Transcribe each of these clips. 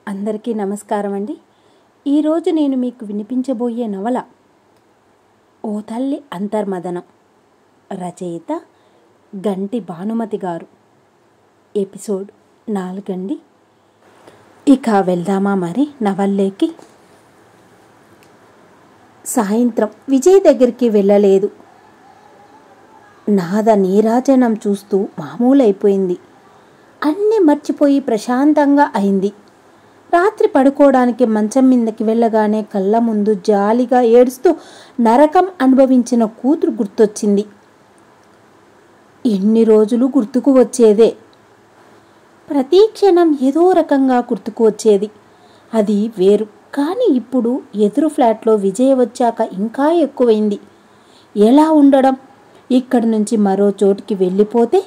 అందరికీ నమస్కారం అండి. ఈరోజు నేను మీకు వినిపించబోయే నవల ఓ తల్లి అంతర్మదనం. రచయిత గంటి భానుమతి గారు. ఎపిసోడ్ 4 అండి. ఇక వెళ్దామా మరి నవల్లేకి. సాయంత్రం విజయ్ దగ్గరికి వెళ్ళలేదు. నాద నీరాజనం చూస్తూ మామూలైపోయింది. అన్నీ మర్చిపోయి ప్రశాంతంగా అయింది. రాత్రి పడుకోవడానికి మంచం మీదకి వెళ్ళగానే కళ్ళ ముందు జాలిగా ఏడుస్తూ నరకం అనుభవించిన కూతురు గుర్తొచ్చింది. ఎన్ని రోజులు గుర్తుకు వచ్చేదే. ప్రతి క్షణం ఏదో రకంగా గుర్తుకు వచ్చేది. అది వేరు. కానీ ఇప్పుడు ఎదురు ఫ్లాట్లో విజయ్ వచ్చాక ఇంకా ఎక్కువైంది. ఎలా ఉండడం? ఇక్కడి నుంచి మరో చోటికి వెళ్ళిపోతే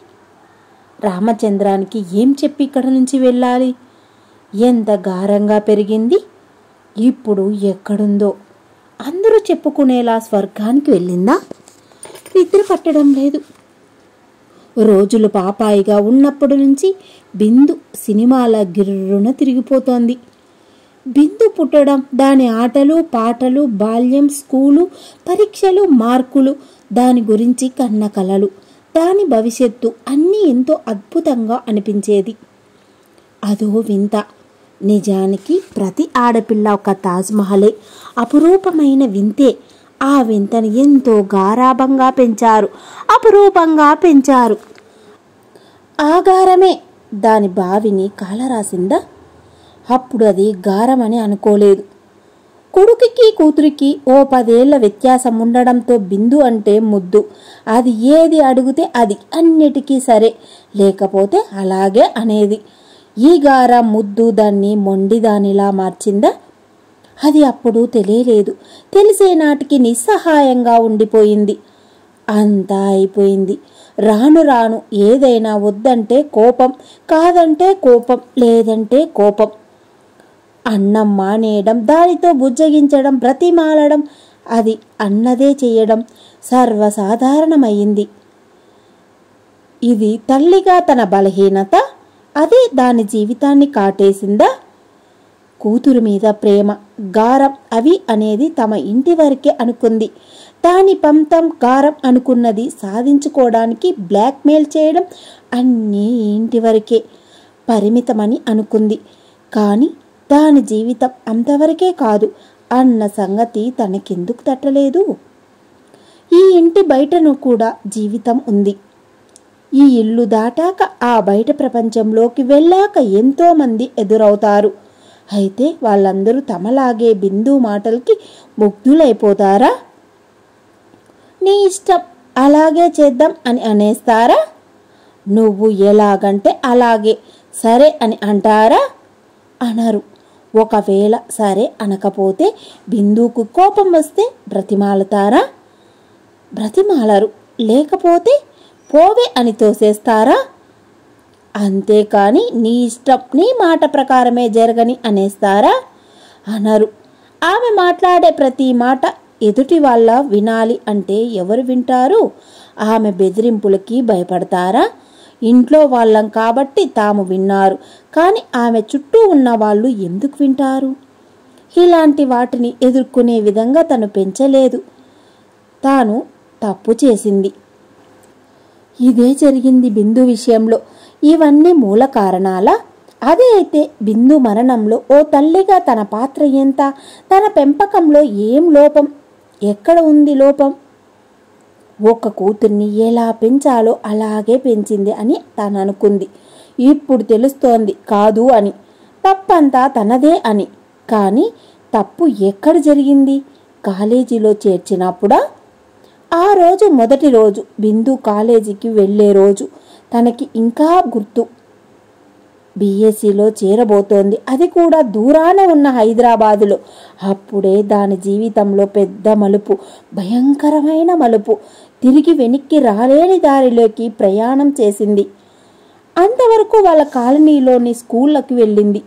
రామచంద్రానికి ఏం చెప్పి ఇక్కడి నుంచి వెళ్ళాలి? ఎంత గారంగా పెరిగింది. ఇప్పుడు ఎక్కడుందో? అందరూ చెప్పుకునేలా స్వర్గానికి వెళ్ళిందా? నిద్ర పట్టడం లేదు. రోజులు పాపాయిగా ఉన్నప్పటి నుంచి బిందు సినిమాల గిర్రున తిరిగిపోతోంది. బిందు పుట్టడం, దాని ఆటలు పాటలు, బాల్యం, స్కూలు, పరీక్షలు, మార్కులు, దాని గురించి కన్న కలలు, దాని భవిష్యత్తు అన్నీ ఎంతో అద్భుతంగా అనిపించేది. అదో వింత. నిజానికి ప్రతి ఆడపిల్ల ఒక తాజ్మహలే. అపురూపమైన వింతే. ఆ వింతని ఎంతో గారాబంగా పెంచారు, అపురూపంగా పెంచారు. ఆగారమే దాని బావిని కాలరాసిందా? అప్పుడు అది గారమని అనుకోలేదు. కొడుకుకి కూతురికి ఓ 10 ఏళ్ల వ్యత్యాసం ఉండడంతో బిందు అంటే ముద్దు. అది ఏది అడిగితే అది, అన్నిటికీ సరే, లేకపోతే అలాగే అనేది. ఈ గారం ముద్దు దాన్ని మొండిదానిలా మార్చిందా? అది అప్పుడు తెలియలేదు. తెలిసే నాటికి నిస్సహాయంగా ఉండిపోయింది. అంతా అయిపోయింది. రాను రాను ఏదైనా వద్దంటే కోపం, కాదంటే కోపం, లేదంటే కోపం. అన్నం మానేయడం, దానితో బుజ్జగించడం, బ్రతిమాలడం, అది అన్నదే చేయడం సర్వసాధారణమైంది. ఇది తల్లిగా తన బలహీనత. అదే దాని జీవితాన్ని కాటేసిందా? కూతురు మీద ప్రేమ, గారం అవి అనేది తమ ఇంటి వరకే అనుకుంది. దాని పంతం గారం అనుకున్నది సాధించుకోవడానికి బ్లాక్మెయిల్ చేయడం అన్నీ ఇంటి వరకే పరిమితమని అనుకుంది. కానీ దాని జీవితం అంతవరకే కాదు అన్న సంగతి తనకెందుకు తట్టలేదు? ఈ ఇంటి బయటను కూడా జీవితం ఉంది. ఈ ఇల్లు దాటాక ఆ బయట ప్రపంచంలోకి వెళ్ళాక ఎంతోమంది ఎదురవుతారు. అయితే వాళ్ళందరూ తమలాగే బిందు మాటలకి ముగ్ధులైపోతారా? నీ ఇష్టం, అలాగే చేద్దాం అని అనేస్తారా? నువ్వు ఎలాగంటే అలాగే, సరే అని అంటారా? అనరు. ఒకవేళ సరే అనకపోతే బిందుకు కోపం వస్తే బ్రతిమాలతారా? బ్రతిమాలరు. లేకపోతే పోవే అని తోసేస్తారా? అంతేకాని నీ ఇష్టం, నీ మాట ప్రకారమే జరగని అనేస్తారా? అనరు. ఆమె మాట్లాడే ప్రతి మాట ఎదుటి వాళ్ళ వినాలి అంటే ఎవరు వింటారు? ఆమె బెదిరింపులకి భయపడతారా? ఇంట్లో వాళ్ళం కాబట్టి తాము విన్నారు, కానీ ఆమె చుట్టూ ఉన్న వాళ్ళు ఎందుకు వింటారు? ఇలాంటి వాటిని ఎదుర్కొనే విధంగా తను పెంచలేదు. తాను తప్పు చేసింది. ఇదే జరిగింది బిందు విషయంలో. ఇవన్నీ మూల కారణాలా? అదే అయితే బిందు మరణంలో ఓ తల్లిగా తన పాత్ర ఎంత? తన పెంపకంలో ఏం లోపం? ఎక్కడ ఉంది లోపం? ఒక కూతుర్ని ఎలా పెంచాలో అలాగే పెంచింది అని తను అనుకుంది. ఇప్పుడు తెలుస్తోంది కాదు అని. తప్పంతా తనదే అని. కానీ తప్పు ఎక్కడ జరిగింది? కాలేజీలో చేర్చినప్పుడా? ఆ రోజు మొదటి రోజు, బిందు కాలేజీకి వెళ్ళే రోజు. తనకి ఇంకా గుర్తు. బీఎస్సీలో చేరబోతోంది. అది కూడా దూరాన ఉన్న హైదరాబాదులో. అప్పుడే దాని జీవితంలో పెద్ద మలుపు, భయంకరమైన మలుపు. తిరిగి వెనక్కి రాలేని దారిలోకి ప్రయాణం చేసింది. అంతవరకు వాళ్ళ కాలనీలోని స్కూళ్ళకి వెళ్ళింది.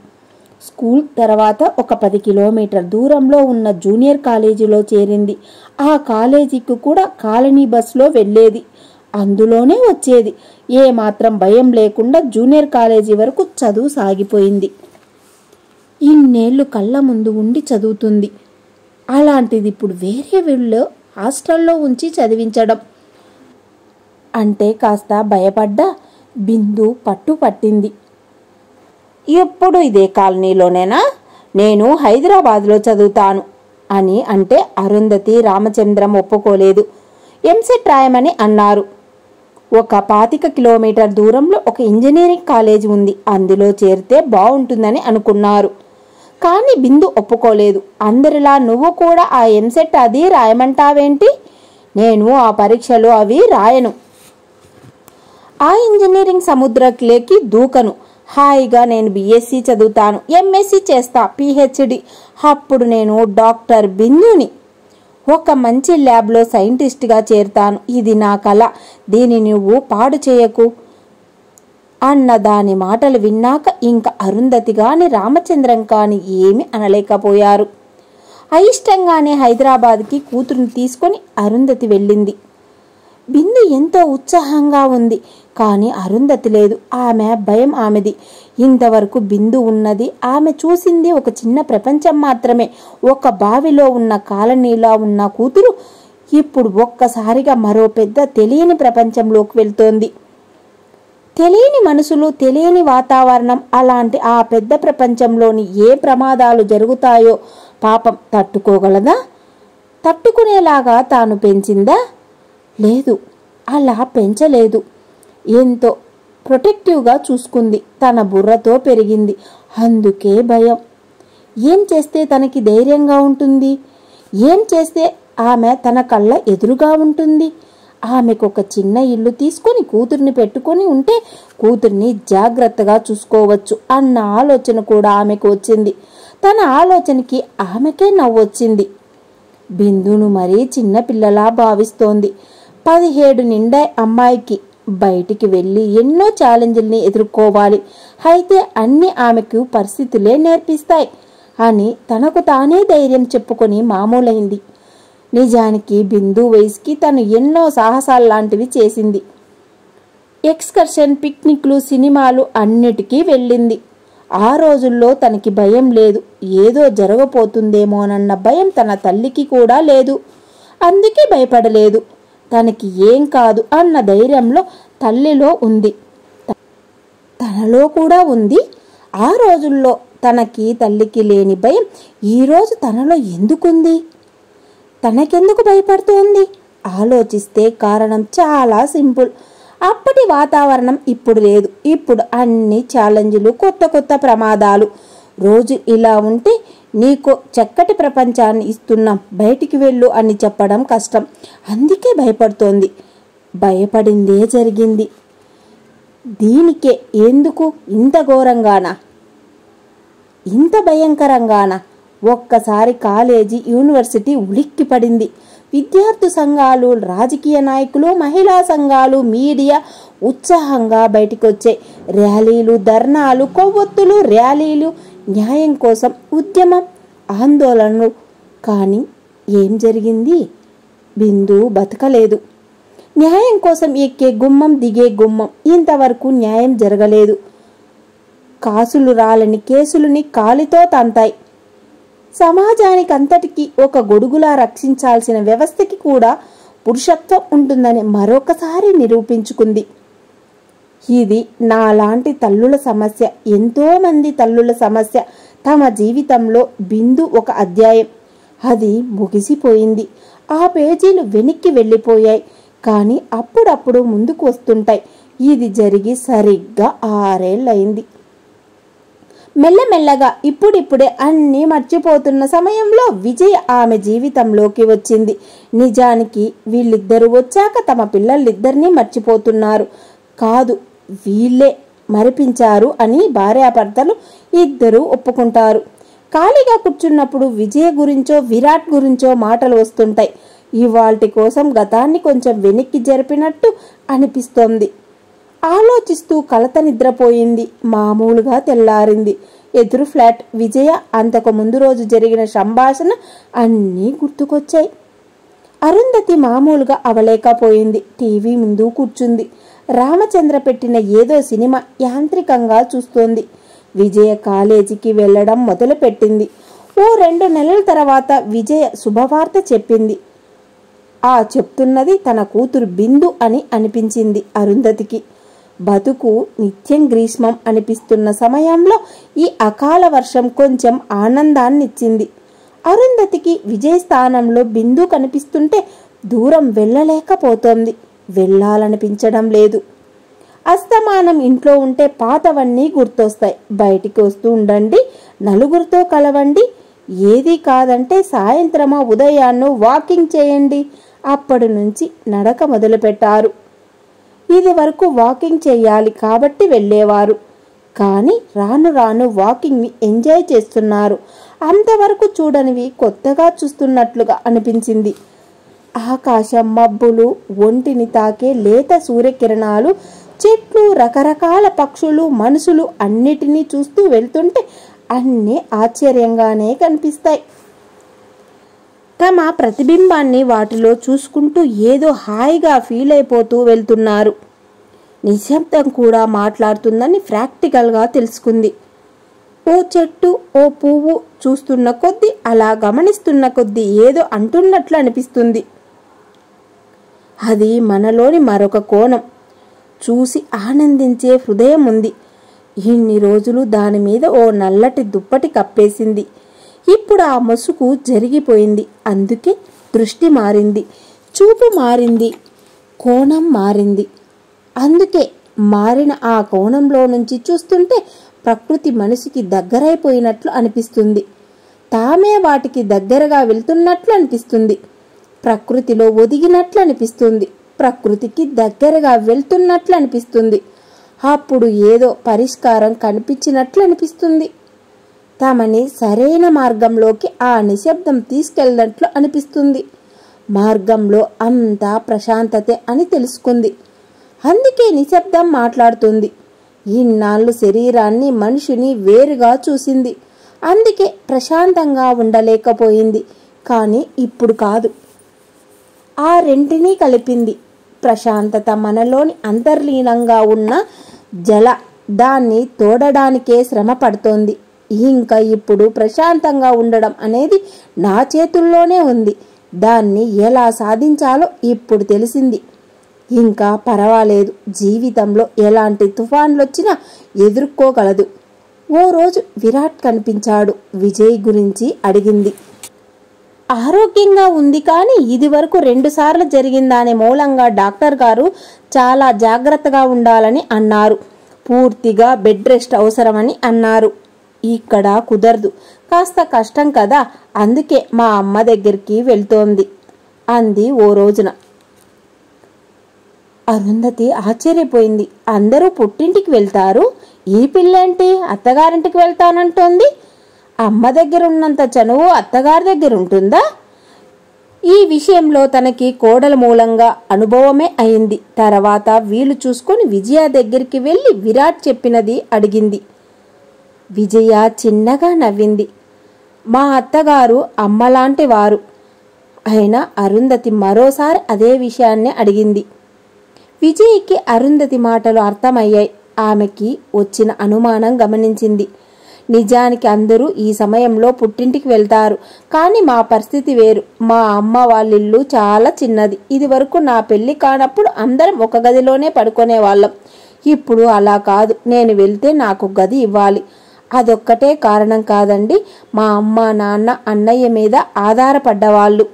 స్కూల్ తర్వాత ఒక 10 కిలోమీటర్ దూరంలో ఉన్న జూనియర్ కాలేజీలో చేరింది. ఆ కాలేజీకి కూడా కాలనీ బస్సులో వెళ్ళేది. అందులోనే వచ్చేది. ఏమాత్రం భయం లేకుండా జూనియర్ కాలేజీ వరకు చదువు సాగిపోయింది. ఇన్నేళ్లు కళ్ళ ముందు ఉండి చదువుతుంది. అలాంటిది ఇప్పుడు వేరే వీళ్ళు హాస్టల్లో ఉంచి చదివించడం అంటే కాస్త భయపడ్డా బిందు పట్టింది. ఎప్పుడు ఇదే కాలనీలోనేనా? నేను హైదరాబాద్లో చదువుతాను అని అంటే అరుంధతి రామచంద్రం ఒప్పుకోలేదు. ఎంసెట్ రాయమని అన్నారు. ఒక 25 కిలోమీటర్ దూరంలో ఒక ఇంజనీరింగ్ కాలేజ్ ఉంది, అందులో చేరితే బాగుంటుందని అనుకున్నారు. కానీ బిందు ఒప్పుకోలేదు. అందరిలా నువ్వు కూడా ఆ ఎంసెట్ అది రాయమంటావేంటి? నేను ఆ పరీక్షలు అవి రాయను. ఆ ఇంజనీరింగ్ సముద్రంలోకి దూకను. హాయిగా నేను బీఎస్సీ చదువుతాను, ఎంఎస్సీ చేస్తా, పిహెచ్డి. అప్పుడు నేను డాక్టర్ బిందుని. ఒక మంచి ల్యాబ్లో సైంటిస్ట్గా చేరుతాను. ఇది నా కళ, దీన్ని నువ్వు పాడు చేయకు అన్న దాని మాటలు విన్నాక ఇంకా అరుంధతి గాని రామచంద్రం కాని ఏమి అనలేకపోయారు. అయిష్టంగానే హైదరాబాద్కి కూతురుని తీసుకొని అరుంధతి వెళ్ళింది. బిందు ఎంతో ఉత్సాహంగా ఉంది. కానీ అరుంధతి లేదు. ఆమె భయం ఆమెది. ఇంతవరకు బిందు ఉన్నది, ఆమె చూసింది ఒక చిన్న ప్రపంచం మాత్రమే. ఒక బావిలో ఉన్న కాలనీలా ఉన్న కూతురు ఇప్పుడు ఒక్కసారిగా మరో పెద్ద తెలియని ప్రపంచంలోకి వెళ్తోంది. తెలియని మనుషులు, తెలియని వాతావరణం. అలాంటి ఆ పెద్ద ప్రపంచంలోని ఏ ప్రమాదాలు జరుగుతాయో పాపం తట్టుకోగలదా? తట్టుకునేలాగా తాను పెంచిందా? లేదు, అలా పెంచలేదు. ఎంతో ప్రొటెక్టివ్గా చూసుకుంది. తన బుర్రతో పెరిగింది. అందుకే భయం. ఏం చేస్తే తనకి ధైర్యంగా ఉంటుంది? ఏం చేస్తే ఆమె తన కళ్ళ ఎదురుగా ఉంటుంది? ఆమెకు ఒక చిన్న ఇల్లు తీసుకొని కూతుర్ని పెట్టుకొని ఉంటే కూతుర్ని జాగ్రత్తగా చూసుకోవచ్చు అన్న ఆలోచన కూడా ఆమెకు వచ్చింది. తన ఆలోచనకి ఆమెకే నవ్వొచ్చింది. బిందును మరీ చిన్నపిల్లలా భావిస్తోంది. 17 నిండా అమ్మాయికి. బయటికి వెళ్ళి ఎన్నో ఛాలెంజ్ల్ని ఎదుర్కోవాలి. అయితే అన్ని ఆమెకు పరిస్థితులే నేర్పిస్తాయి అని తనకు తానే ధైర్యం చెప్పుకొని మామూలైంది. నిజానికి బిందు వయసుకి తను ఎన్నో సాహసాల్లాంటివి చేసింది. ఎక్స్కర్షన్, పిక్నిక్లు, సినిమాలు అన్నిటికీ వెళ్ళింది. ఆ రోజుల్లో తనకి భయం లేదు. ఏదో జరగబోతుందేమోనన్న భయం తన తల్లికి కూడా లేదు. అందుకే భయపడలేదు. తనకి ఏం కాదు అన్న ధైర్యంలో తల్లిలో ఉంది, తనలో కూడా ఉంది. ఆ రోజుల్లో తనకి తల్లికి లేని భయం ఈరోజు తనలో ఎందుకుంది? తనకెందుకు భయపడుతోంది? ఆలోచిస్తే కారణం చాలా సింపుల్. అప్పటి వాతావరణం ఇప్పుడు లేదు. ఇప్పుడు అన్ని ఛాలెంజ్లు, కొత్త కొత్త ప్రమాదాలు. రోజు ఇలా ఉంటే నీకు చక్కటి ప్రపంచాన్ని ఇస్తున్నాం, బయటికి వెళ్ళు అని చెప్పడం కష్టం. అందుకే భయపడుతోంది. భయపడిందే జరిగింది. దీనికే ఎందుకు ఇంత ఘోరంగానా, ఇంత భయంకరంగానా? ఒక్కసారి కాలేజీ, యూనివర్సిటీ ఉలిక్కి పడింది. విద్యార్థి సంఘాలు, రాజకీయ నాయకులు, మహిళా సంఘాలు, మీడియా ఉత్సాహంగా బయటికొచ్చాయి. ర్యాలీలు, ధర్నాలు, కొవ్వొత్తులు, ర్యాలీలు, న్యాయం కోసం ఉద్యమం, ఆందోళనలు. కానీ ఏం జరిగింది? బిందు బతకలేదు. న్యాయం కోసం ఎక్కే గుమ్మం, దిగే గుమ్మం. ఇంతవరకు న్యాయం జరగలేదు. కాసులు రాలని కేసులని కాలితో తంతాయి. సమాజానికి అంతటికీ ఒక గొడుగులా రక్షించాల్సిన వ్యవస్థకి కూడా పురుషత్వం ఉంటుందని మరొకసారి నిరూపించుకుంది. ఇది నాలాంటి తల్లుల సమస్య, ఎంతోమంది తల్లుల సమస్య. తమ జీవితంలో బిందు ఒక అధ్యాయం. అది ముగిసిపోయింది. ఆ పేజీలు వెనక్కి వెళ్ళిపోయాయి. కానీ అప్పుడప్పుడు ముందుకు వస్తుంటాయి. ఇది జరిగి సరిగ్గా 6 ఏళ్ళయింది. మెల్లమెల్లగా ఇప్పుడిప్పుడే అన్నీ మర్చిపోతున్న సమయంలో విజయ ఆమె జీవితంలోకి వచ్చింది. నిజానికి వీళ్ళిద్దరూ వచ్చాక తమ పిల్లలిద్దరినీ మర్చిపోతున్నారు. కాదు, వీళ్ళే మరిపించారు అని భార్యాభర్తలు ఇద్దరూ ఒప్పుకుంటారు. ఖాళీగా కూర్చున్నప్పుడు విజయ గురించో విరాట్ గురించో మాటలు వస్తుంటాయి. ఇవాల్టి కోసం గతాన్ని కొంచెం వెనక్కి జరిపినట్టు అనిపిస్తోంది. ఆలోచిస్తూ కలత నిద్రపోయింది. మామూలుగా తెల్లారింది. ఎదురు ఫ్లాట్ విజయ. అంతకు ముందు రోజు జరిగిన సంభాషణ అన్నీ గుర్తుకొచ్చాయి. అరుంధతి మామూలుగా అవలేకపోయింది. టీవీ ముందు కూర్చుంది. రామచంద్ర పెట్టిన ఏదో సినిమా యాంత్రికంగా చూస్తోంది. విజయ కాలేజీకి వెళ్ళడం మొదలుపెట్టింది. ఓ 2 నెలల తర్వాత విజయ శుభవార్త చెప్పింది. చెప్తున్నది తన కూతురు బిందు అని అనిపించింది అరుంధతికి. బతుకు నిత్యం గ్రీష్మం అనిపిస్తున్న సమయంలో ఈ అకాల వర్షం కొంచెం ఆనందాన్నిచ్చింది. అరుంధతికి విజయ్ స్థానంలో బిందు కనిపిస్తుంటే దూరం వెళ్ళలేకపోతోంది. వెళ్ళాలనిపించడం లేదు. అస్తమానం ఇంట్లో ఉంటే పాతవన్నీ గుర్తొస్తాయి. బయటికి వస్తూ ఉండండి, నలుగురితో కలవండి, ఏది కాదంటే సాయంత్రమా ఉదయాన్నో వాకింగ్ చేయండి. అప్పటి నుంచి నడక మొదలుపెట్టారు. ఇది వరకు వాకింగ్ చేయాలి కాబట్టి వెళ్ళేవారు. కానీ రాను రాను వాకింగ్ని ఎంజాయ్ చేస్తున్నారు. అంతవరకు చూడనివి కొత్తగా చూస్తున్నట్లుగా అనిపించింది. ఆకాశం, మబ్బులు, ఒంటిని తాకే లేత సూర్యకిరణాలు, చెట్లు, రకరకాల పక్షులు, మనుషులు అన్నిటినీ చూస్తూ వెళ్తుంటే అన్నీ ఆశ్చర్యంగానే కనిపిస్తాయి. తమ ప్రతిబింబాన్ని వాటిలో చూసుకుంటూ ఏదో హాయిగా ఫీల్ అయిపోతూ వెళ్తున్నారు. నిశ్శబ్దం కూడా మాట్లాడుతుందని ప్రాక్టికల్గా తెలుసుకుంది. ఓ చెట్టు, ఓ పువ్వు చూస్తున్న కొద్దీ, అలా గమనిస్తున్న కొద్దీ ఏదో అంటున్నట్లు అనిపిస్తుంది. అది మనలోని మరొక కోణం. చూసి ఆనందించే హృదయం ఉంది. ఇన్ని రోజులు దాని మీద ఓ నల్లటి దుప్పటి కప్పేసింది. ఇప్పుడు ఆ ముసుగు జరిగిపోయింది. అందుకే దృష్టి మారింది, చూపు మారింది, కోణం మారింది. అందుకే మారిన ఆ కోణంలో నుంచి చూస్తుంటే ప్రకృతి మనిషికి దగ్గరైపోయినట్లు అనిపిస్తుంది. తామే వాటికి దగ్గరగా వెళ్తున్నట్లు అనిపిస్తుంది. ప్రకృతిలో ఒదిగినట్లు అనిపిస్తుంది. ప్రకృతికి దగ్గరగా వెళ్తున్నట్లు అనిపిస్తుంది. అప్పుడు ఏదో పరిష్కారం కనిపించినట్లు అనిపిస్తుంది. తమని సరైన మార్గంలోకి ఆ నిశ్శబ్దం తీసుకెళ్ళినట్లు అనిపిస్తుంది. మార్గంలో అంతా ప్రశాంతతే అని తెలుసుకుంది. అందుకే నిశ్శబ్దం మాట్లాడుతుంది. ఇన్నాళ్ళు శరీరాన్ని, మనిషిని వేరుగా చూసింది. అందుకే ప్రశాంతంగా ఉండలేకపోయింది. కానీ ఇప్పుడు కాదు, ఆ రెంటినీ కలిపింది. ప్రశాంతత మనలోని అంతర్లీనంగా ఉన్న జల, దాన్ని తోడడానికే శ్రమ పడుతోంది. ఇంకా ఇప్పుడు ప్రశాంతంగా ఉండడం అనేది నా చేతుల్లోనే ఉంది. దాన్ని ఎలా సాధించాలో ఇప్పుడు తెలిసింది. ఇంకా పర్వాలేదు, జీవితంలో ఎలాంటి తుఫాన్లు వచ్చినా ఎదుర్కోగలదు. ఓ రోజు విరాట్ కనిపించాడు. విజయ్ గురించి అడిగింది. ఆరోగ్యంగా ఉంది, కానీ ఇది వరకు 2 సార్లు జరిగిందానే మూలంగా డాక్టర్ గారు చాలా జాగ్రత్తగా ఉండాలని అన్నారు. పూర్తిగా బెడ్ రెస్ట్ అవసరమని అన్నారు. ఇక్కడ కుదరదు, కాస్త కష్టం కదా, అందుకే మా అమ్మ దగ్గరికి వెళ్తోంది అంది ఓ రోజున. అరుంధతి ఆశ్చర్యపోయింది. అందరూ పుట్టింటికి వెళ్తారు, ఈ పిల్లేంటి అత్తగారింటికి వెళ్తానంటోంది? అమ్మ దగ్గర ఉన్నంత చనువు అత్తగారి దగ్గర ఉంటుందా? ఈ విషయంలో తనకి కోడల మూలంగా అనుభవమే అయింది. తర్వాత వీలు చూసుకొని విజయ దగ్గరికి వెళ్ళి విరాట్ చెప్పినది అడిగింది. విజయ చిన్నగా నవ్వింది. మా అత్తగారు అమ్మలాంటి వారు. అయినా అరుంధతి మరోసారి అదే విషయాన్ని అడిగింది. విజయ్కి అరుంధతి మాటలు అర్థమయ్యాయి. ఆమెకి వచ్చిన అనుమానం గమనించింది. నిజానికి అందరూ ఈ సమయంలో పుట్టింటికి వెళ్తారు, కానీ మా పరిస్థితి వేరు. మా అమ్మ వాళ్ళిల్లు చాలా చిన్నది. ఇది వరకు నా పెళ్లి కానప్పుడు అందరం ఒక గదిలోనే పడుకునే వాళ్ళం. ఇప్పుడు అలా కాదు, నేను వెళ్తే నాకు గది ఇవ్వాలి. అదొక్కటే కారణం కాదండి. మా అమ్మ, నాన్న అన్నయ్య మీద ఆధారపడ్డవాళ్ళు.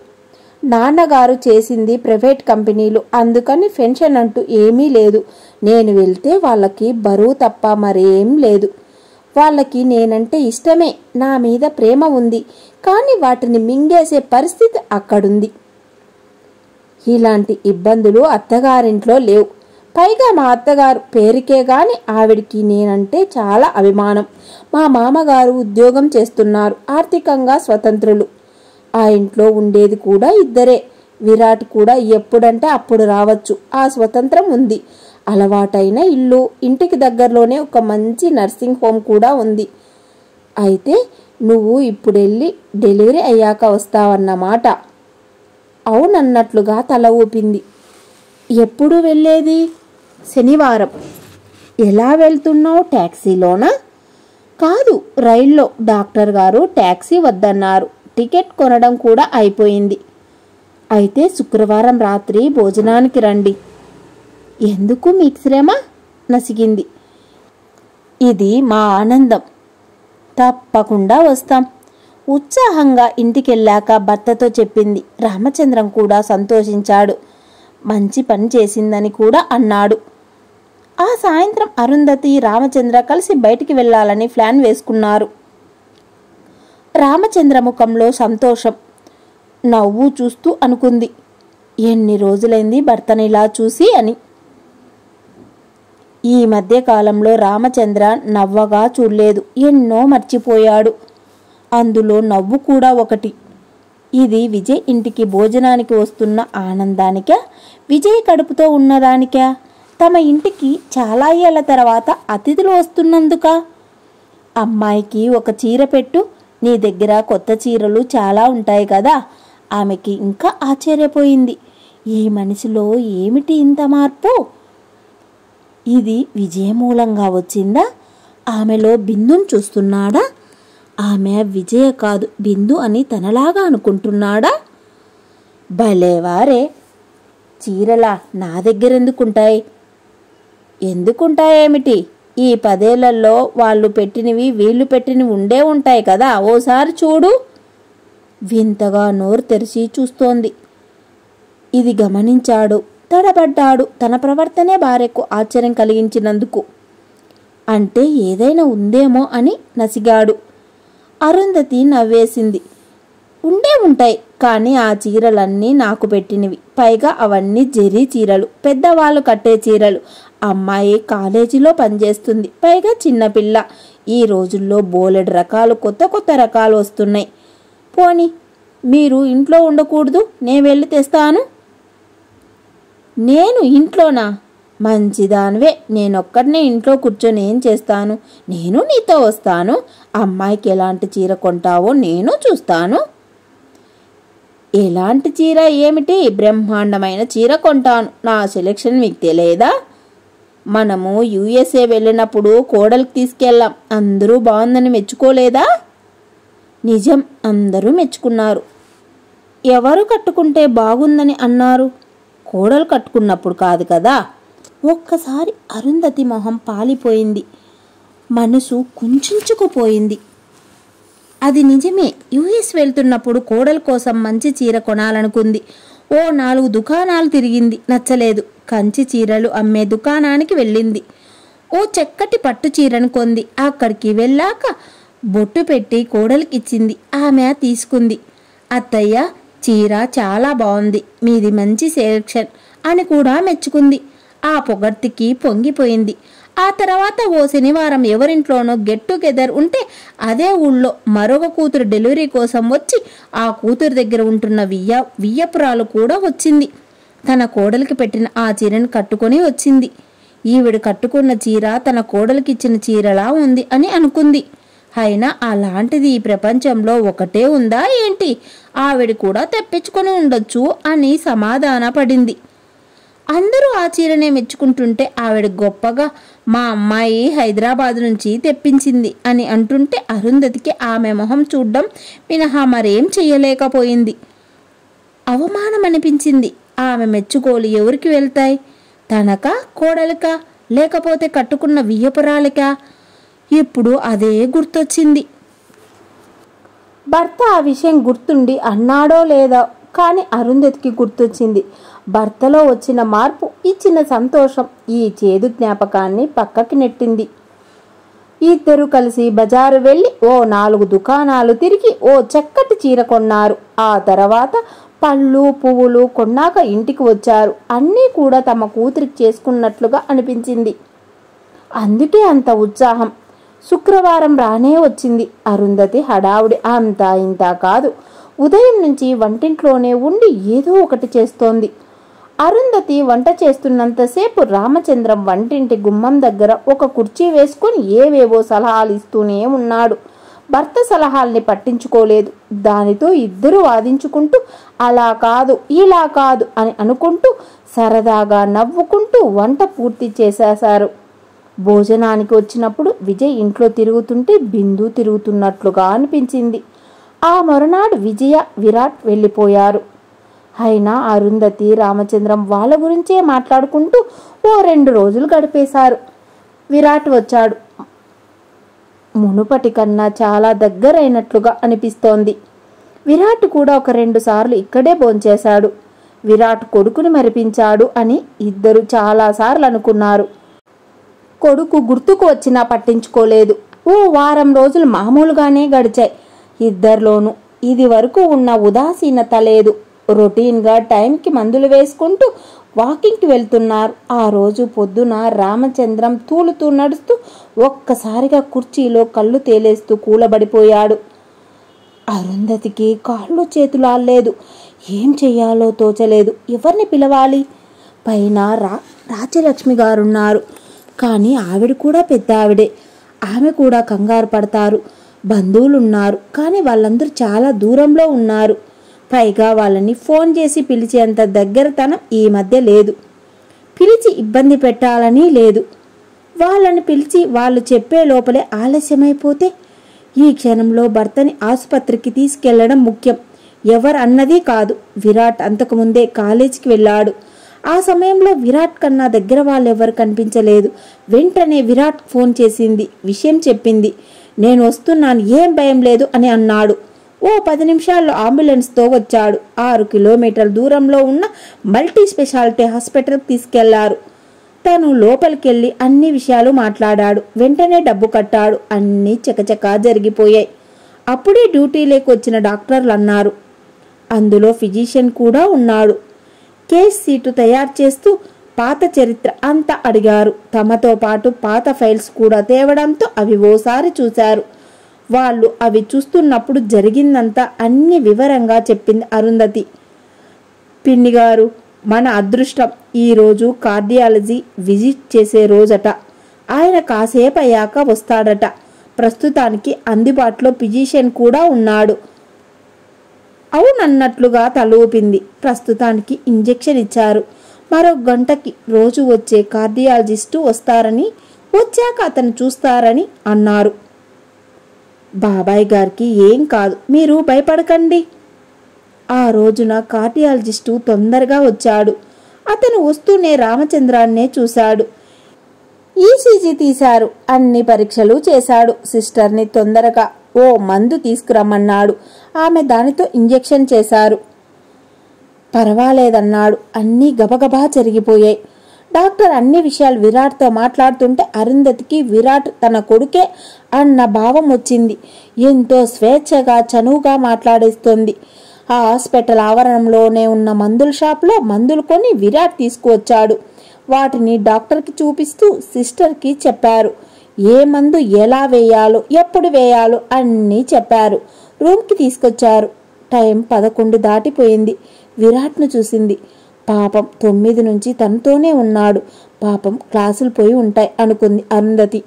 నాన్నగారు చేసింది ప్రైవేట్ కంపెనీలు, అందుకని పెన్షన్ అంటూ ఏమీ లేదు. నేను వెళ్తే వాళ్ళకి బరువు తప్ప మరేం లేదు. వాళ్ళకి నేనంటే ఇష్టమే, నా మీద ప్రేమ ఉంది, కానీ వాటిని మింగేసే పరిస్థితి అక్కడుంది. ఇలాంటి ఇబ్బందులు అత్తగారింట్లో లేవు. పైగా మా అత్తగారు పేరుకే గాని ఆవిడికి నేనంటే చాలా అభిమానం. మా మామగారు ఉద్యోగం చేస్తున్నారు, ఆర్థికంగా స్వతంత్రులు. ఆ ఇంట్లో ఉండేది కూడా ఇద్దరే. విరాట్ కూడా ఎప్పుడంటే అప్పుడు రావచ్చు. ఆ స్వతంత్రం ఉంది. అలవాటైన ఇల్లు, ఇంటికి దగ్గరలోనే ఒక మంచి నర్సింగ్ హోమ్ కూడా ఉంది. అయితే నువ్వు ఇప్పుడెళ్ళి డెలివరీ అయ్యాక వస్తావన్నమాట. అవునన్నట్లుగా తల ఊపింది. ఎప్పుడు వెళ్ళేది? శనివారం. ఎలా వెళ్తున్నావు? ట్యాక్సీలోనా? కాదు, రైల్లో డాక్టర్ గారు ట్యాక్సీ వద్దన్నారు. టికెట్ కొనడం కూడా అయిపోయింది. అయితే శుక్రవారం రాత్రి భోజనానికి రండి. ఎందుకు మీకు శ్రమ? నసిగింది. ఇది మా ఆనందం. తప్పకుండా వస్తాం. ఉత్సాహంగా ఇంటికెళ్ళాక భర్తతో చెప్పింది. రామచంద్రం కూడా సంతోషించాడు. మంచి పని చేసిందని కూడా అన్నాడు. ఆ సాయంత్రం అరుంధతి రామచంద్ర కలిసి బయటికి వెళ్ళాలని ప్లాన్ వేసుకున్నారు. రామచంద్ర ముఖంలో సంతోషం, నవ్వు చూస్తూ అనుకుంది, ఎన్ని రోజులైంది భర్తనిలా చూసి అని. ఈ మధ్య కాలంలో రామచంద్ర నవ్వగా చూడలేదు. ఎన్నో మర్చిపోయాడు. అందులో నవ్వు కూడా ఒకటి. ఇది విజయ్ ఇంటికి భోజనానికి వస్తున్న ఆనందానికా, విజయ్ కడుపుతో ఉన్నదానికా, తమ ఇంటికి చాలా ఏళ్ల తర్వాత అతిథులు వస్తున్నందుకా? అమ్మాయికి ఒక చీర పెట్టు, నీ దగ్గర కొత్త చీరలు చాలా ఉంటాయి కదా. ఆమెకి ఇంకా ఆశ్చర్యపోయింది. ఈ మనిషిలో ఏమిటి ఇంత మార్పు? ఇది విజయ మూలంగా వచ్చిందా? ఆమెలో బిందును చూస్తున్నాడా? ఆమె విజయ కాదు బిందు అని తనలాగా అనుకుంటున్నాడా? భలేవారే, చీరలా నా దగ్గరెందుకుంటాయి? ఎందుకుంటాయేమిటి? ఈ 10 ఏళ్లలో వాళ్ళు పెట్టినవి వీళ్ళు పెట్టినవి ఉండే ఉంటాయి కదా, ఓసారి చూడు. వింతగా నోరు తెరిచి చూస్తోంది. ఇది గమనించాడు. తడబడ్డాడు. తన ప్రవర్తనే భార్యకు ఆశ్చర్యం కలిగించినందుకు. అంటే ఏదైనా ఉందేమో అని నసిగాడు. అరుంధతి నవ్వేసింది. ఉండే ఉంటాయి, కానీ ఆ చీరలన్నీ నాకు పెట్టినవి. పైగా అవన్నీ జరీ చీరలు, పెద్దవాళ్ళు కట్టే చీరలు. అమ్మాయి కాలేజీలో పనిచేస్తుంది, పైగా చిన్నపిల్ల. ఈ రోజుల్లో బోలెడు రకాలు, కొత్త కొత్త రకాలు వస్తున్నాయి. పోనీ మీరు ఇంట్లో ఉండకూడదు, నేను వెళ్ళి తెస్తాను. నేను ఇంట్లోనా? మంచిదానివే. నేనొక్కడినే ఇంట్లో కూర్చొని ఏం చేస్తాను? నేను నీతో వస్తాను. అమ్మాయికి ఎలాంటి చీర కొంటావో నేను చూస్తాను. ఎలాంటి చీర ఏమిటి? బ్రహ్మాండమైన చీర కొంటాను. నా సెలెక్షన్ మీకు తెలియదా? మనము USA వెళ్ళినప్పుడు కోడలికి తీసుకెళ్ళాం. అందరూ బాగుందని మెచ్చుకోలేదా? నిజం, అందరూ మెచ్చుకున్నారు. ఎవరు కట్టుకుంటే బాగుందని అన్నారు? కోడలు కట్టుకున్నప్పుడు కాదు కదా. ఒక్కసారి అరుంధతి మొహం పాలిపోయింది. మనసు కుంచుకుపోయింది. అది నిజమే. US వెళ్తున్నప్పుడు కోడల కోసం మంచి చీర కొనాలనుకుంది. ఓ 4 దుకాణాలు తిరిగింది, నచ్చలేదు. కంచి చీరలు అమ్మే దుకాణానికి వెళ్ళింది. ఓ చక్కటి పట్టు చీరను కొంది. అక్కడికి వెళ్ళాక బొట్టు పెట్టి కోడలికిచ్చింది. ఆమె తీసుకుంది. అత్తయ్య, చీర చాలా బాగుంది, మీది మంచి సెలెక్షన్ అని కూడా మెచ్చుకుంది. ఆ పొగడ్తికి పొంగిపోయింది. ఆ తర్వాత ఓ శనివారం ఎవరింట్లోనో గెట్ టుగెదర్ ఉంటే అదే ఊళ్ళో మరొక కూతురు డెలివరీ కోసం వచ్చి ఆ కూతురు దగ్గర ఉంటున్న వియ్యపురాలు కూడా వచ్చింది. తన కోడలికి పెట్టిన ఆ చీరను కట్టుకొని వచ్చింది. ఈవిడ కట్టుకున్న చీర తన కోడలికిచ్చిన చీరలా ఉంది అని అనుకుంది. అయినా అలాంటిది ఈ ప్రపంచంలో ఒకటే ఉందా ఏంటి? ఆవిడ కూడా తెప్పించుకొని ఉండొచ్చు అని సమాధాన పడింది. అందరూ ఆ చీరనే మెచ్చుకుంటుంటే ఆవిడ గొప్పగా మా అమ్మాయి హైదరాబాద్ నుంచి తెప్పించింది అని అంటుంటే అరుంధతికి ఆమె మొహం చూడ్డం మినహా మరేం చెయ్యలేకపోయింది. అవమానం అనిపించింది. ఆమె మెచ్చుకోలు ఎవరికి వెళ్తాయి? తనకా, కోడలికా, లేకపోతే కట్టుకున్న వియ్యపురాలికా? ఇప్పుడు అదే గుర్తొచ్చింది. భర్త ఆ విషయం గుర్తుండి అన్నాడో లేదో కానీ అరుంధతికి గుర్తొచ్చింది. భర్తలో వచ్చిన మార్పు ఇచ్చిన సంతోషం ఈ చేదు జ్ఞాపకాన్ని పక్కకి నెట్టింది. ఇద్దరు కలిసి బజారు వెళ్ళి ఓ 4 దుకాణాలు తిరిగి ఓ చక్కటి చీర కొన్నారు. ఆ తర్వాత పళ్ళు పువ్వులు కొన్నాక ఇంటికి వచ్చారు. అన్నీ కూడా తమ కూతురికి చేసుకున్నట్లుగా అనిపించింది. అందుకే అంత ఉత్సాహం. శుక్రవారం రానే వచ్చింది. అరుంధతి హడావుడి అంతా ఇంతా కాదు. ఉదయం నుంచి వంటింట్లోనే ఉండి ఏదో ఒకటి చేస్తోంది. అరుంధతి వంట చేస్తున్నంతసేపు రామచంద్రం వంటింటి గుమ్మం దగ్గర ఒక కుర్చీ వేసుకుని ఏవేవో సలహాలు ఇస్తూనే ఉన్నాడు. భర్త సలహాల్ని పట్టించుకోలేదు. దానితో ఇద్దరు వాదించుకుంటూ అలా కాదు ఇలా కాదు అని అనుకుంటూ సరదాగా నవ్వుకుంటూ వంట పూర్తి చేసేశారు. భోజనానికి వచ్చినప్పుడు విజయ్ ఇంట్లో తిరుగుతుంటే బిందు తిరుగుతున్నట్లుగా అనిపించింది. ఆ మరునాడు విజయ, విరాట్ వెళ్ళిపోయారు. అయినా అరుంధతి, రామచంద్రం వాళ్ళ గురించే మాట్లాడుకుంటూ ఓ 2 రోజులు గడిపేశారు. విరాట్ వచ్చాడు. మునుపటి కన్నా చాలా దగ్గరైనట్లుగా అనిపిస్తోంది. విరాట్ కూడా ఒక 2 సార్లు ఇక్కడే భోంచేశాడు. విరాట్ కొడుకుని మరిపించాడు అని ఇద్దరు చాలాసార్లు అనుకున్నారు. కొడుకు గుర్తుకు వచ్చినా పట్టించుకోలేదు. ఓ వారం రోజులు మామూలుగానే గడిచాయి. ఇద్దరిలోనూ ఇది వరకు ఉన్న ఉదాసీనత లేదు. రొటీన్గా టైంకి మందులు వేసుకుంటూ వాకింగ్కి వెళ్తున్నారు. ఆ రోజు పొద్దున రామచంద్రం తూలుతూ నడుస్తూ ఒక్కసారిగా కుర్చీలో కళ్ళు తేలేస్తూ కూలబడిపోయాడు. అరుంధతికి కాళ్ళు చేతులు ఆడలేదు. ఏం చెయ్యాలో తోచలేదు. ఎవరిని పిలవాలి? పైన రాజ్యలక్ష్మి గారున్నారు. కానీ ఆవిడ కూడా పెద్ద ఆవిడే. ఆమె కూడా కంగారు పడతారు. బంధువులున్నారు, కానీ వాళ్ళందరూ చాలా దూరంలో ఉన్నారు. పైగా వాళ్ళని ఫోన్ చేసి పిలిచేంత దగ్గరతనం ఈ మధ్య లేదు. పిలిచి ఇబ్బంది పెట్టాలని లేదు. వాళ్ళని పిలిచి వాళ్ళు చెప్పే లోపలే ఆలస్యమైపోతే ఈ క్షణంలో భర్తని ఆసుపత్రికి తీసుకెళ్లడం ముఖ్యం. ఎవరు అన్నది కాదు. విరాట్ అంతకుముందే కాలేజీకి వెళ్ళాడు. ఆ సమయంలో విరాట్ కన్నా దగ్గర వాళ్ళెవరు కనిపించలేదు. వెంటనే విరాట్ ఫోన్ చేసింది. విషయం చెప్పింది. నేను వస్తున్నాను, ఏం భయం లేదు అని అన్నాడు. ఓ 10 నిమిషాల్లో అంబులెన్స్తో వచ్చాడు. 6 కిలోమీటర్ల దూరంలో ఉన్న మల్టీ స్పెషాలిటీ హాస్పిటల్కి తీసుకెళ్లారు. తను లోపలికెళ్ళి అన్ని విషయాలు మాట్లాడాడు. వెంటనే డబ్బు కట్టాడు. అన్నీ చకచకా జరిగిపోయాయి. అప్పుడే డ్యూటీలోకి వచ్చిన డాక్టర్లు అన్నారు. అందులో ఫిజిషియన్ కూడా ఉన్నాడు. కేస్ సీటు తయారు చేస్తూ పాత చరిత్ర అంతా అడిగారు. తమతో పాటు పాత ఫైల్స్ కూడా తేవడంతో అవి ఓసారి చూశారు. వాళ్ళు అవి చూస్తున్నప్పుడు జరిగిందంతా అన్ని వివరంగా చెప్పింది అరుంధతి. పిన్ని గారు, మన అదృష్టం, ఈరోజు కార్డియాలజీ విజిట్ చేసే రోజట. ఆయన కాసేపు అయ్యాక వస్తాడట. ప్రస్తుతానికి అందుబాటులో ఫిజిషియన్ కూడా ఉన్నాడు. అవునన్నట్లుగా తల ఊపింది. ప్రస్తుతానికి ఇంజెక్షన్ ఇచ్చారు. మరో గంటకి రోజు వచ్చే కార్డియాలజిస్టు వస్తారని, వచ్చాక అతను చూస్తారని అన్నారు. బాబాయ్ గారికి ఏం కాదు, మీరు భయపడకండి. ఆ రోజున కార్డియాలజిస్టు తొందరగా వచ్చాడు. అతను వస్తూనే రామచంద్రాన్నే చూశాడు. ఈసీజీ తీశారు. అన్ని పరీక్షలు చేశాడు. సిస్టర్ని తొందరగా ఓ మందు తీసుకురమ్మన్నాడు. ఆమె దానితో ఇంజెక్షన్ చేశారు. పర్వాలేదన్నాడు. అన్నీ గబగబా జరిగిపోయాయి. డాక్టర్ అన్ని విషయాలు విరాట్తో మాట్లాడుతుంటే అరుంధతికి విరాట్ తన కొడుకే అన్న భావం వచ్చింది. ఎంతో స్వేచ్ఛగా చనువుగా మాట్లాడేస్తోంది. ఆ హాస్పిటల్ ఆవరణంలోనే ఉన్న మందుల షాప్లో మందులు కొని విరాట్ తీసుకువచ్చాడు. వాటిని డాక్టర్కి చూపిస్తూ సిస్టర్కి చెప్పారు. ఏ మందు ఎలా వేయాలో, ఎప్పుడు వేయాలో అన్నీ చెప్పారు. రూమ్కి తీసుకొచ్చారు. టైం 11 దాటిపోయింది. విరాట్ను చూసింది. పాపం 9 నుంచి తనతోనే ఉన్నాడు. పాపం క్లాసులు పోయి ఉంటాయి అనుకుంది అరుంధతి.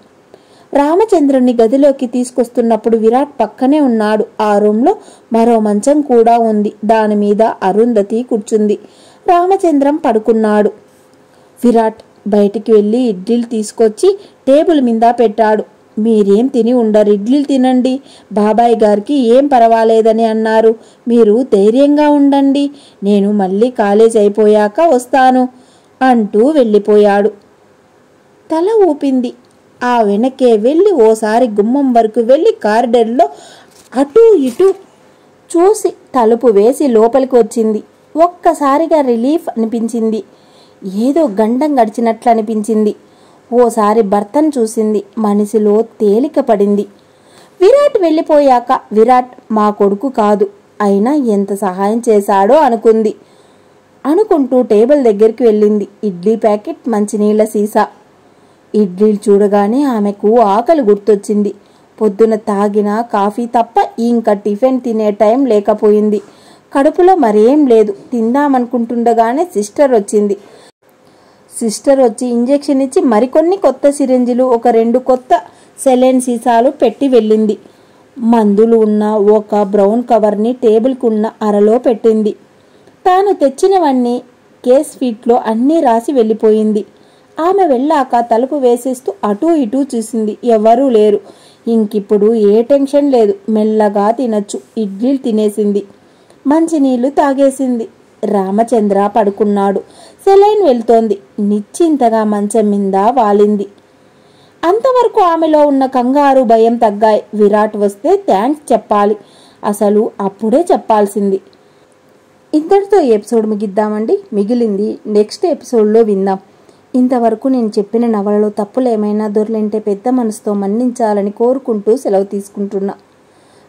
రామచంద్రుని గదిలోకి తీసుకొస్తున్నప్పుడు విరాట్ పక్కనే ఉన్నాడు. ఆ రూమ్లో మరో మంచం కూడా ఉంది. దాని మీద అరుంధతి కూర్చుంది. రామచంద్రం పడుకున్నాడు. విరాట్ బయటికి వెళ్ళి ఇడ్లీలు తీసుకొచ్చి టేబుల్ మీద పెట్టాడు. మీరేం తిని ఉండరు, ఇడ్లీలు తినండి. బాబాయ్ గారికి ఏం పర్వాలేదని అన్నారు. మీరు ధైర్యంగా ఉండండి. నేను మళ్ళీ కాలేజ్ అయిపోయాక వస్తాను అంటూ వెళ్ళిపోయాడు. తల ఊపింది. ఆ వెనకే వెళ్ళి ఓసారి గుమ్మం వరకు వెళ్ళి కారిడార్లో అటూ ఇటూ చూసి తలుపు వేసి లోపలికి వచ్చింది. ఒక్కసారిగా రిలీఫ్ అనిపించింది. ఏదో గండం గడిచినట్లు అనిపించింది. ఓసారి భర్తను చూసింది. మనసులో తేలిక పడింది. విరాట్ వెళ్ళిపోయాక విరాట్ మా కొడుకు కాదు, అయినా ఎంత సహాయం చేశాడో అనుకుంటూ టేబుల్ దగ్గరికి వెళ్ళింది. ఇడ్లీ ప్యాకెట్, మంచినీళ్ల సీసా. ఇడ్లీలు చూడగానే ఆమెకు ఆకలి గుర్తొచ్చింది. పొద్దున తాగిన కాఫీ తప్ప ఇంకా టిఫిన్ తినే టైం లేకపోయింది. కడుపులో మరేం లేదు. తిందామనుకుంటుండగానే సిస్టర్ వచ్చింది. సిస్టర్ వచ్చి ఇంజెక్షన్ ఇచ్చి మరికొన్ని కొత్త సిరింజిలు, ఒక 2 కొత్త సెలైన్ సీసాలు పెట్టి వెళ్ళింది. మందులు ఉన్న ఒక బ్రౌన్ కవర్ని టేబుల్కి ఉన్న అరలో పెట్టింది. తాను తెచ్చినవన్నీ కేస్ ఫీట్లో అన్నీ రాసి వెళ్ళిపోయింది. ఆమె వెళ్ళాక తలుపు వేసేస్తూ అటూ ఇటూ చూసింది. ఎవరూ లేరు. ఇంకిప్పుడు ఏ టెన్షన్ లేదు. మెల్లగా తినొచ్చు. ఇడ్లీలు తినేసింది. మంచినీళ్లు తాగేసింది. రామచంద్ర పడుకున్నాడు. సెలైన్ వెళ్తోంది. నిశ్చింతగా మంచం మీద వాలింది. అంతవరకు ఆమెలో ఉన్న కంగారు భయం తగ్గాయి. విరాట్ వస్తే థ్యాంక్స్ చెప్పాలి. అసలు అప్పుడే చెప్పాల్సింది. ఇంతటితో ఈ ఎపిసోడ్ ముగిద్దామండి. మిగిలింది నెక్స్ట్ ఎపిసోడ్లో విందాం. ఇంతవరకు నేను చెప్పిన నవలలో తప్పులు ఏమైనా దొర్లింటే పెద్ద మనసుతో మన్నించాలని కోరుకుంటూ సెలవు తీసుకుంటున్నా.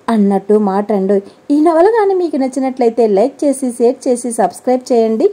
అన్నట్టు మాట అండోయ్. ఈ నవల కానీ మీకు నచ్చినట్లయితే లైక్ చేసి, షేర్ చేసి, సబ్స్క్రైబ్ చేయండి.